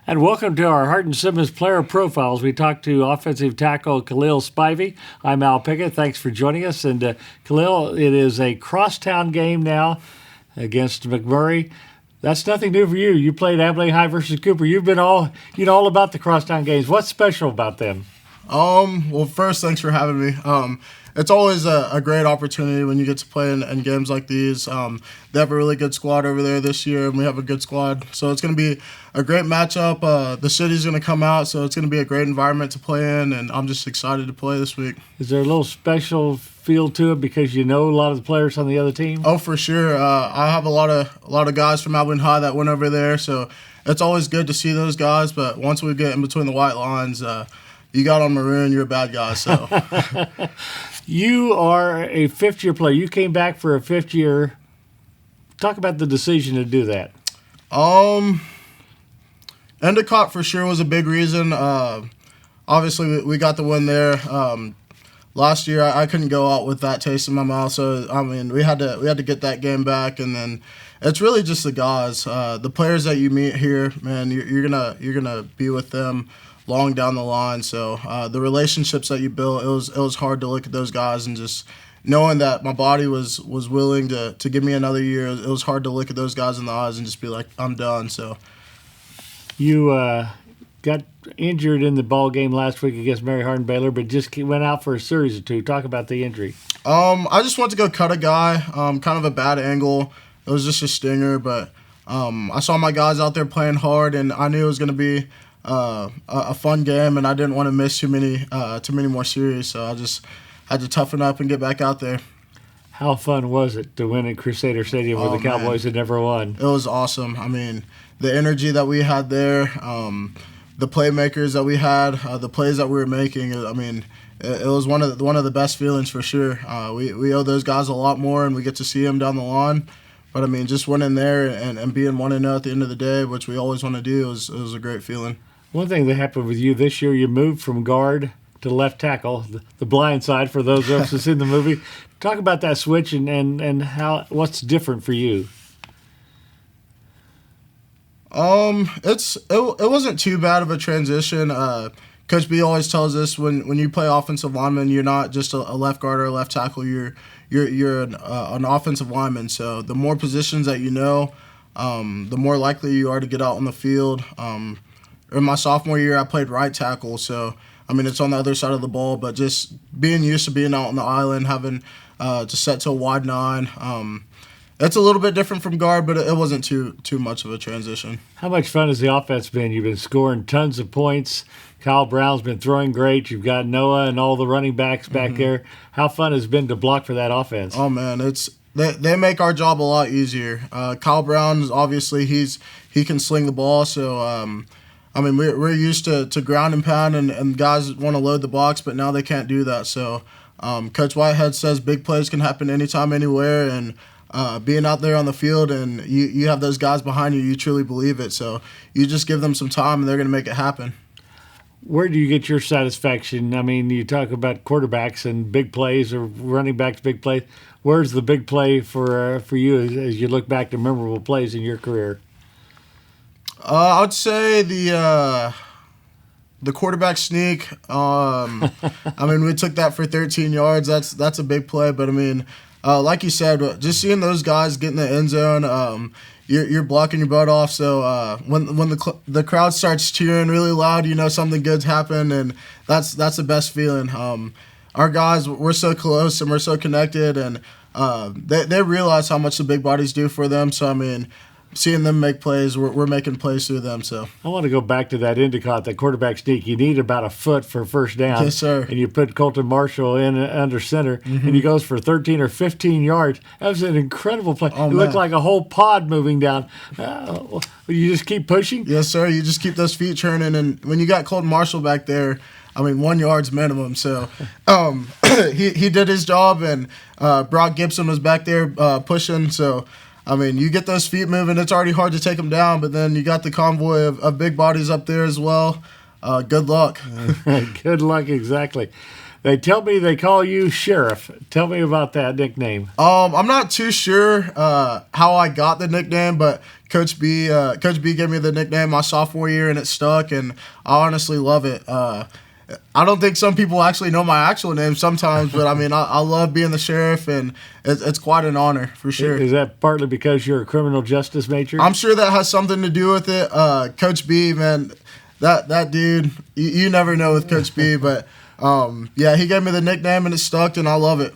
And welcome to our Hart and Simmons player profiles. We talked to offensive tackle Khalil Spivey. I'm Al Pickett. Thanks for joining us. And Khalil, it is a crosstown game now against McMurray. That's nothing new for you. You played Abilene High versus Cooper. You've been all about the crosstown games. What's special about them? Well, first, thanks for having me. It's always a great opportunity when you get to play in games like these. They have a really good squad over there this year, and we have a good squad. So it's going to be a great matchup. The city's going to come out, so it's going to be a great environment to play in, and I'm just excited to play this week. Is there a little special feel to it because you know a lot of the players on the other team? Oh, for sure. I have a lot of guys from Abilene High that went over there, so it's always good to see those guys. But once we get in between the white lines, you got on maroon, you're a bad guy. So you are a fifth-year player. You came back for a fifth year. Talk about the decision to do that. Endicott for sure was a big reason. Obviously, we got the win there. Last year, I couldn't go out with that taste in my mouth. So I mean, we had to get that game back, and then it's really just the guys, the players that you meet here. Man, you're gonna be with them long down the line. So the relationships that you built, it was hard to look at those guys and just knowing that my body was willing to give me another year. It was hard to look at those guys in the eyes and just be like, I'm done. So you got injured in the ball game last week against Mary Hardin Baylor, but just went out for a series or two. Talk about the injury. I just went to go cut a guy, kind of a bad angle. It was just a stinger, but I saw my guys out there playing hard, and I knew it was going to be a fun game, and I didn't want to miss too many more series, so I just had to toughen up and get back out there. How fun was it to win at Crusader Stadium where the Cowboys had never won? It was awesome. I mean, the energy that we had there, the playmakers that we had, the plays that we were making. I mean, it was one of the best feelings for sure. We owe those guys a lot more, and we get to see them down the line. But I mean, just winning there and being 1-0 at the end of the day, which we always want to do, it was a great feeling. One thing that happened with you this year, you moved from guard to left tackle, the blind side for those of us who've seen the movie. Talk about that switch and what's different for you. It wasn't too bad of a transition. Coach B always tells us when you play offensive lineman, you're not just a left guard or a left tackle. You're an offensive lineman. So the more positions that you know, the more likely you are to get out on the field. In my sophomore year, I played right tackle, so I mean it's on the other side of the ball. But just being used to being out on the island, having to set to a wide nine, it's a little bit different from guard, but it wasn't too much of a transition. How much fun has the offense been? You've been scoring tons of points. Kyle Brown's been throwing great. You've got Noah and all the running backs back there. How fun has it been to block for that offense? Oh man, they make our job a lot easier. Kyle Brown, obviously he can sling the ball, so I mean, we're used to ground and pound, and guys want to load the box, but now they can't do that. So Coach Whitehead says big plays can happen anytime, anywhere, and being out there on the field and you have those guys behind you, you truly believe it. So you just give them some time, and they're going to make it happen. Where do you get your satisfaction? I mean, you talk about quarterbacks and big plays or running backs, big plays. Where's the big play for you as you look back to memorable plays in your career? I would say the quarterback sneak. I mean, we took that for 13 yards. That's a big play. But I mean, like you said, just seeing those guys get in the end zone, you're blocking your butt off. So when the crowd starts cheering really loud, you know something good's happened, and that's the best feeling. Our guys, we're so close and we're so connected, and they realize how much the big bodies do for them. So I mean, seeing them make plays, we're making plays through them. So I want to go back to that Endicott, that quarterback sneak. You need about a foot for first down. Yes, sir. And you put Colton Marshall in under center, and he goes for 13 or 15 yards. That was an incredible play. It looked like a whole pod moving down. You just keep pushing? Yes, sir. You just keep those feet churning. And when you got Colton Marshall back there, I mean, 1 yard's minimum. So he did his job, and Brock Gibson was back there pushing. So I mean, you get those feet moving, it's already hard to take them down, but then you got the convoy of big bodies up there as well. Good luck. Good luck, exactly. They tell me they call you Sheriff. Tell me about that nickname. I'm not too sure how I got the nickname, but Coach B gave me the nickname my sophomore year, and it stuck, and I honestly love it. I don't think some people actually know my actual name sometimes, but I mean, I love being the sheriff, and it's quite an honor for sure. Is that partly because you're a criminal justice major? I'm sure that has something to do with it. Coach B, man, that dude, you never know with Coach B, but yeah, he gave me the nickname, and it stuck, and I love it.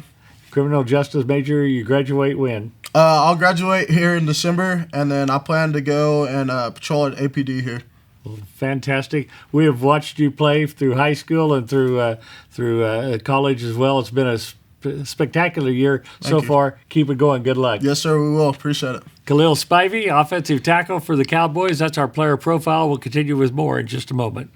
Criminal justice major, you graduate when? I'll graduate here in December, and then I plan to go and patrol at APD here. Well, fantastic. We have watched you play through high school and through college as well. It's been a spectacular year so far. Keep it going. Good luck. Yes, sir, we will. Appreciate it. Khalil Spivey, offensive tackle for the Cowboys. That's our player profile. We'll continue with more in just a moment.